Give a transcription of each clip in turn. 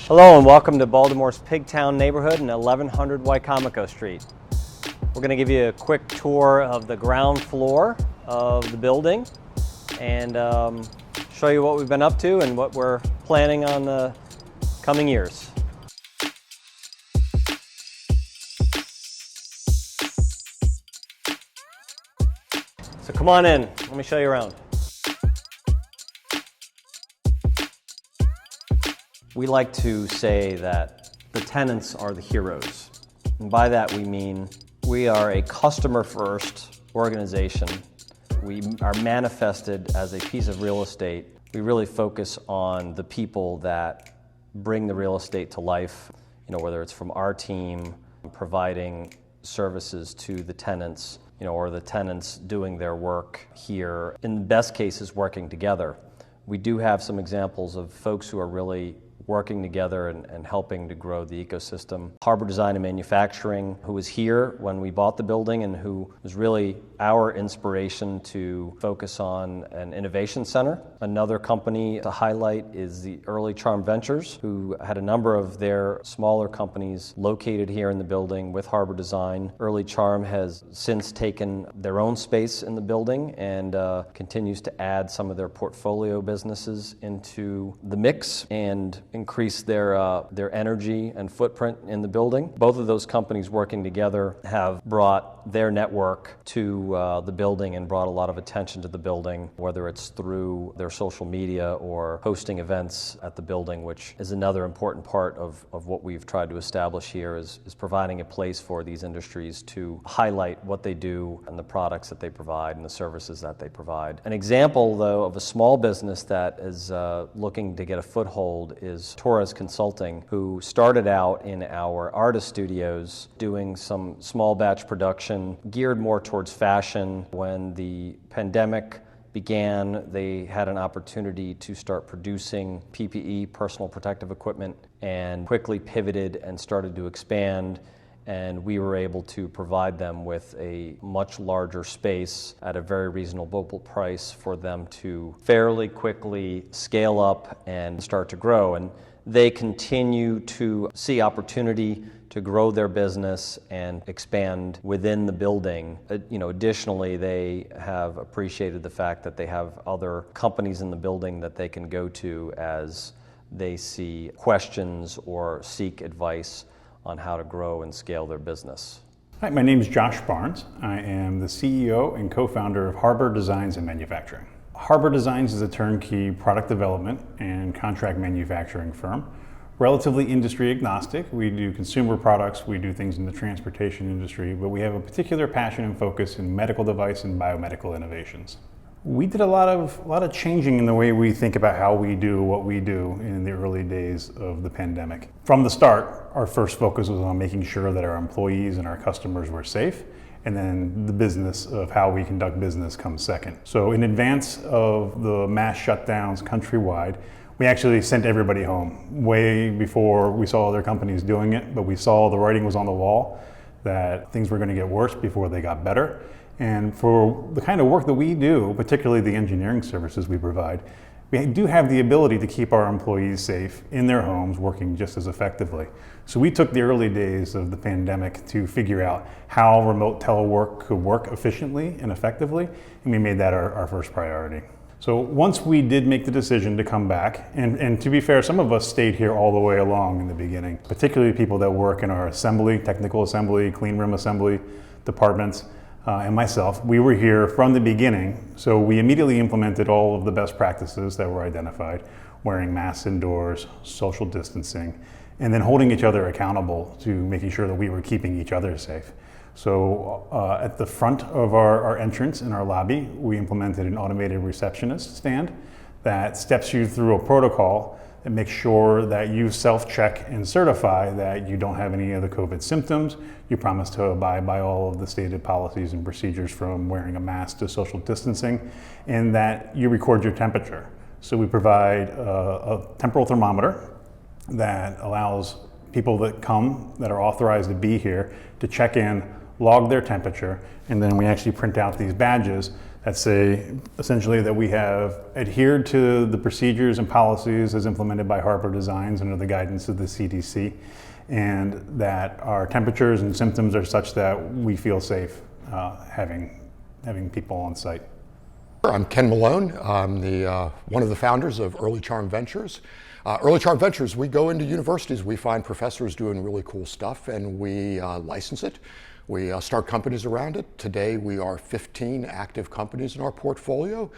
Hello and welcome to Baltimore's Pigtown neighborhood and 1100 Wicomico Street. We're going to give you a quick tour of the ground floor of the building and show you what we've been up to and what we're planning on the coming years. So come on in, let me show you around. We like to say that the tenants are the heroes. And by that we mean we are a customer-first organization. We are manifested as a piece of real estate. We really focus on the people that bring the real estate to life, whether it's from our team providing services to the tenants, or the tenants doing their work here, in the best cases working together. We do have some examples of folks who are really working together and helping to grow the ecosystem. Harbor Design and Manufacturing, who was here when we bought the building and who was really our inspiration to focus on an innovation center. Another company to highlight is the Early Charm Ventures, who had a number of their smaller companies located here in the building with Harbor Design. Early Charm has since taken their own space in the building and continues to add some of their portfolio businesses into the mix and increase their energy and footprint in the building. Both of those companies working together have brought their network to the building and brought a lot of attention to the building, whether it's through their social media or hosting events at the building, which is another important part of what we've tried to establish here is providing a place for these industries to highlight what they do and the products that they provide and the services that they provide. An example, though, of a small business that is looking to get a foothold is Torres Consulting, who started out in our artist studios doing some small batch production geared more towards fashion. When the pandemic began, they had an opportunity to start producing PPE, personal protective equipment, and quickly pivoted and started to expand. And we were able to provide them with a much larger space at a very reasonable price for them to fairly quickly scale up and start to grow. And they continue to see opportunity to grow their business and expand within the building. Additionally, they have appreciated the fact that they have other companies in the building that they can go to as they see questions or seek advice on how to grow and scale their business. Hi, my name is Josh Barnes. I am the CEO and co-founder of Harbor Designs and Manufacturing. Harbor Designs is a turnkey product development and contract manufacturing firm. Relatively industry agnostic. We do consumer products, we do things in the transportation industry, but we have a particular passion and focus in medical device and biomedical innovations. We did a lot of changing in the way we think about how we do what we do in the early days of the pandemic. From the start, our first focus was on making sure that our employees and our customers were safe, and then the business of how we conduct business comes second. So in advance of the mass shutdowns countrywide, we actually sent everybody home way before we saw other companies doing it, but we saw the writing was on the wall that things were going to get worse before they got better. And for the kind of work that we do, particularly the engineering services we provide, we do have the ability to keep our employees safe in their homes working just as effectively. So we took the early days of the pandemic to figure out how remote telework could work efficiently and effectively, and we made that our first priority. So once we did make the decision to come back, and to be fair, some of us stayed here all the way along in the beginning, particularly people that work in our assembly, technical assembly, clean room assembly departments, and myself, we were here from the beginning. So we immediately implemented all of the best practices that were identified, wearing masks indoors, social distancing, and then holding each other accountable to making sure that we were keeping each other safe. So at the front of our entrance in our lobby, we implemented an automated receptionist stand that steps you through a protocol that makes sure that you self-check and certify that you don't have any of the COVID symptoms. You promise to abide by all of the stated policies and procedures, from wearing a mask to social distancing, and that you record your temperature. So we provide a temporal thermometer that allows people that come, that are authorized to be here, to check in log their temperature, and then we actually print out these badges that say essentially that we have adhered to the procedures and policies as implemented by Harbor Designs under the guidance of the CDC, and that our temperatures and symptoms are such that we feel safe having people on site. I'm Ken Malone. I'm one of the founders of Early Charm Ventures. Early Charm Ventures, we go into universities, we find professors doing really cool stuff, and we license it. We start companies around it. Today we are 15 active companies in our portfolio,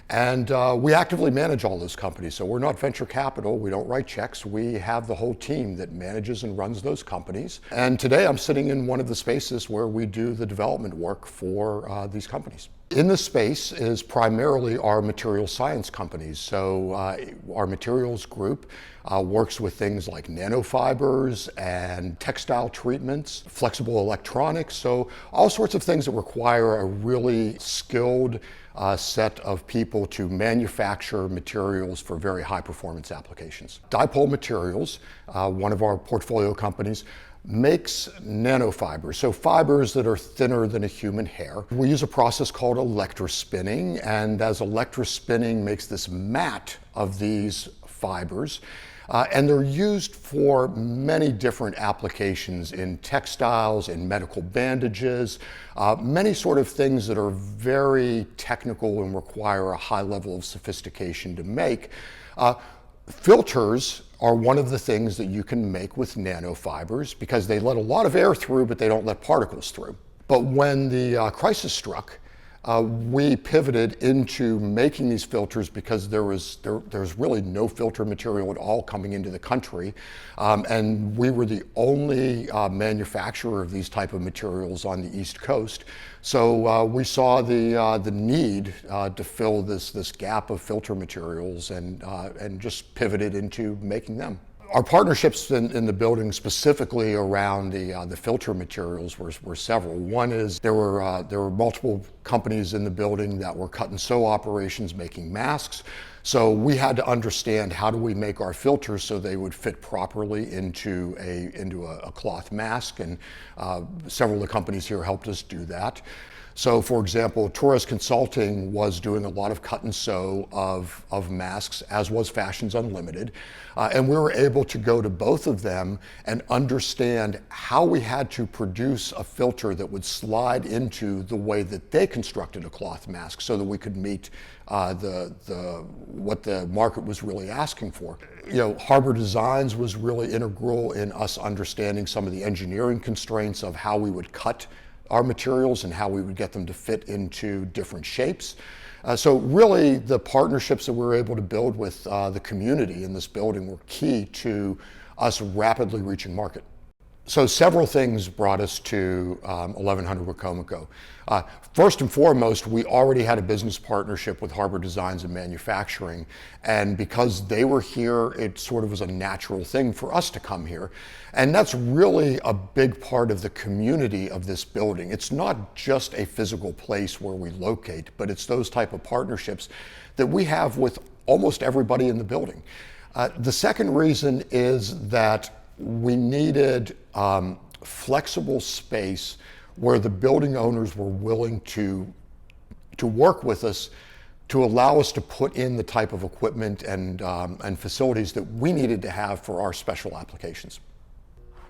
and we actively manage all those companies. So we're not venture capital, we don't write checks, we have the whole team that manages and runs those companies. And today I'm sitting in one of the spaces where we do the development work for these companies. In this space is primarily our material science companies. So our materials group works with things like nanofibers and textile treatments, flexible electronics, so all sorts of things that require a really skilled set of people to manufacture materials for very high performance applications. Dipole Materials, one of our portfolio companies, makes nanofibers, so fibers that are thinner than a human hair. We use a process called electrospinning, and as electrospinning makes this mat of these fibers, and they're used for many different applications in textiles, in medical bandages, many sort of things that are very technical and require a high level of sophistication to make. Filters are one of the things that you can make with nanofibers because they let a lot of air through, but they don't let particles through. But when the crisis struck, we pivoted into making these filters because there's really no filter material at all coming into the country, and we were the only manufacturer of these type of materials on the East Coast. So we saw the need to fill this gap of filter materials and just pivoted into making them. Our partnerships in the building, specifically around the filter materials, were several. One is there were multiple companies in the building that were cut and sew operations making masks. So we had to understand how do we make our filters so they would fit properly into a cloth mask, and several of the companies here helped us do that. So, for example, Torres Consulting was doing a lot of cut and sew of masks, as was Fashions Unlimited. And we were able to go to both of them and understand how we had to produce a filter that would slide into the way that they constructed a cloth mask so that we could meet what the market was really asking for. You know, Harbor Designs was really integral in us understanding some of the engineering constraints of how we would cut our materials and how we would get them to fit into different shapes. So really the partnerships that we were able to build with the community in this building were key to us rapidly reaching market. So several things brought us to 1100 Wicomico. First and foremost, we already had a business partnership with Harbor Designs and Manufacturing, and because they were here, it sort of was a natural thing for us to come here. And that's really a big part of the community of this building. It's not just a physical place where we locate, but it's those type of partnerships that we have with almost everybody in the building. The second reason is that we needed flexible space where the building owners were willing to work with us to allow us to put in the type of equipment and facilities that we needed to have for our special applications.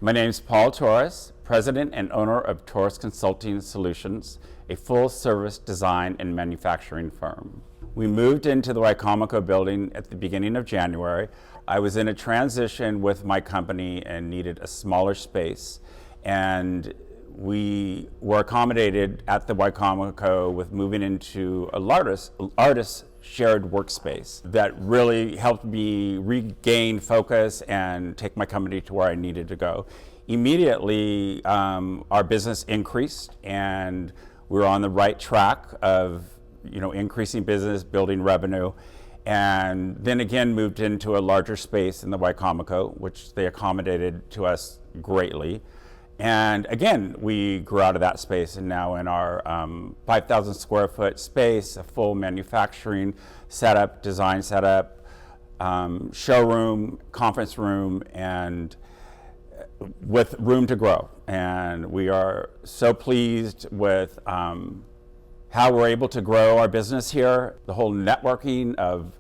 My name is Paul Torres, President and owner of Torres Consulting Solutions, a full-service design and manufacturing firm. We moved into the Wicomico building at the beginning of January. I was in a transition with my company and needed a smaller space, and we were accommodated at the Wicomico with moving into a artist shared workspace that really helped me regain focus and take my company to where I needed to go. Immediately, our business increased, and we were on the right track of increasing business, building revenue, and then again moved into a larger space in the Wicomico, which they accommodated to us greatly. And again, we grew out of that space, and now in our 5,000 square foot space, a full manufacturing setup, design setup, showroom, conference room, and with room to grow. And we are so pleased with how we're able to grow our business here, the whole networking of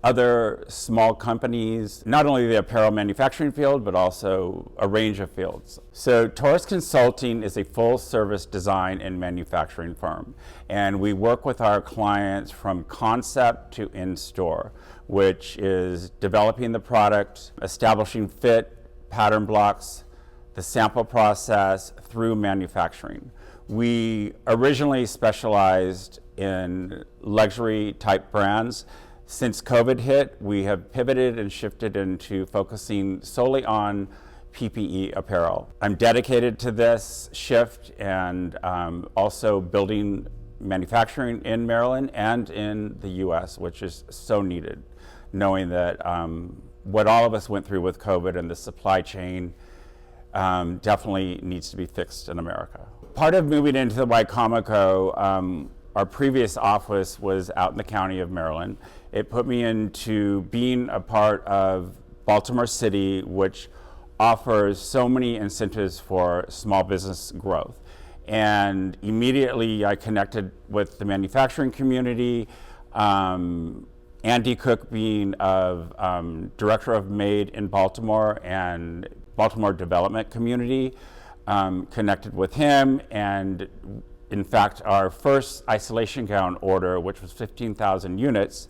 other small companies, not only the apparel manufacturing field, but also a range of fields. So Taurus Consulting is a full service design and manufacturing firm. And we work with our clients from concept to in-store, which is developing the product, establishing fit, pattern blocks, the sample process through manufacturing. We originally specialized in luxury type brands. Since COVID hit, we have pivoted and shifted into focusing solely on PPE apparel. I'm dedicated to this shift and also building manufacturing in Maryland and in the US, which is so needed, knowing that what all of us went through with COVID and the supply chain definitely needs to be fixed in America. Part of moving into the Wicomico, our previous office was out in the county of Maryland. It put me into being a part of Baltimore City, which offers so many incentives for small business growth. And immediately I connected with the manufacturing community. Andy Cook being director of MADE in Baltimore and Baltimore Development Community, connected with him, and in fact our first isolation gown order, which was 15,000 units,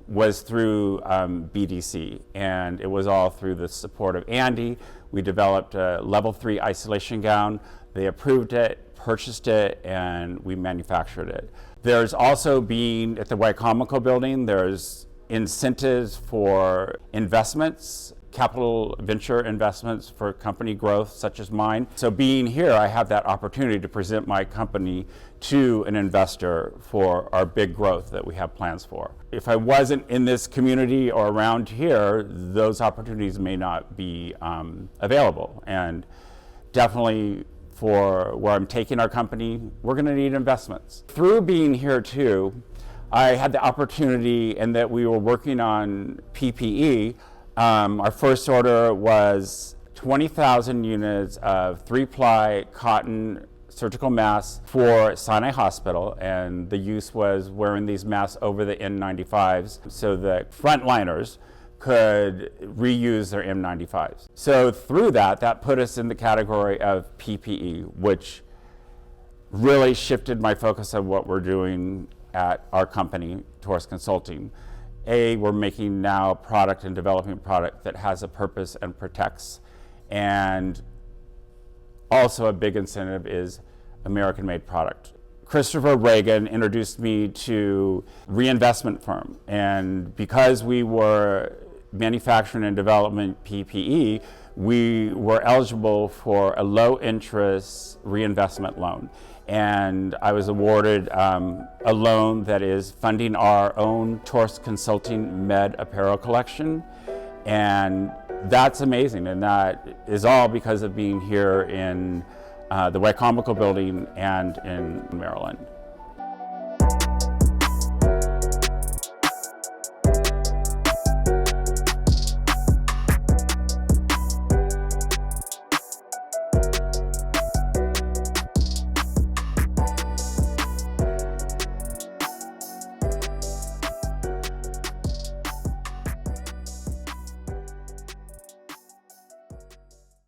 was through BDC, and it was all through the support of Andy. We developed a level 3 isolation gown. They approved it, purchased it, and we manufactured it. There's also being at the Wicomico building, there's incentives for investments, capital venture investments for company growth such as mine. So being here, I have that opportunity to present my company to an investor for our big growth that we have plans for. If I wasn't in this community or around here, those opportunities may not be available. And definitely for where I'm taking our company, we're going to need investments. Through being here too, I had the opportunity, and that we were working on PPE. Our first order was 20,000 units of 3-ply cotton surgical masks for Sinai Hospital, and the use was wearing these masks over the N95s so that frontliners could reuse their N95s. So through that put us in the category of PPE, which really shifted my focus of what we're doing at our company, Taurus Consulting. We're making now product and developing product that has a purpose and protects. And also a big incentive is American-made product. Christopher Reagan introduced me to reinvestment firm. And because we were manufacturing and development PPE, we were eligible for a low interest reinvestment loan. And I was awarded a loan that is funding our own Taurus Consulting Med apparel collection. And that's amazing. And that is all because of being here in the Wicomico building and in Maryland.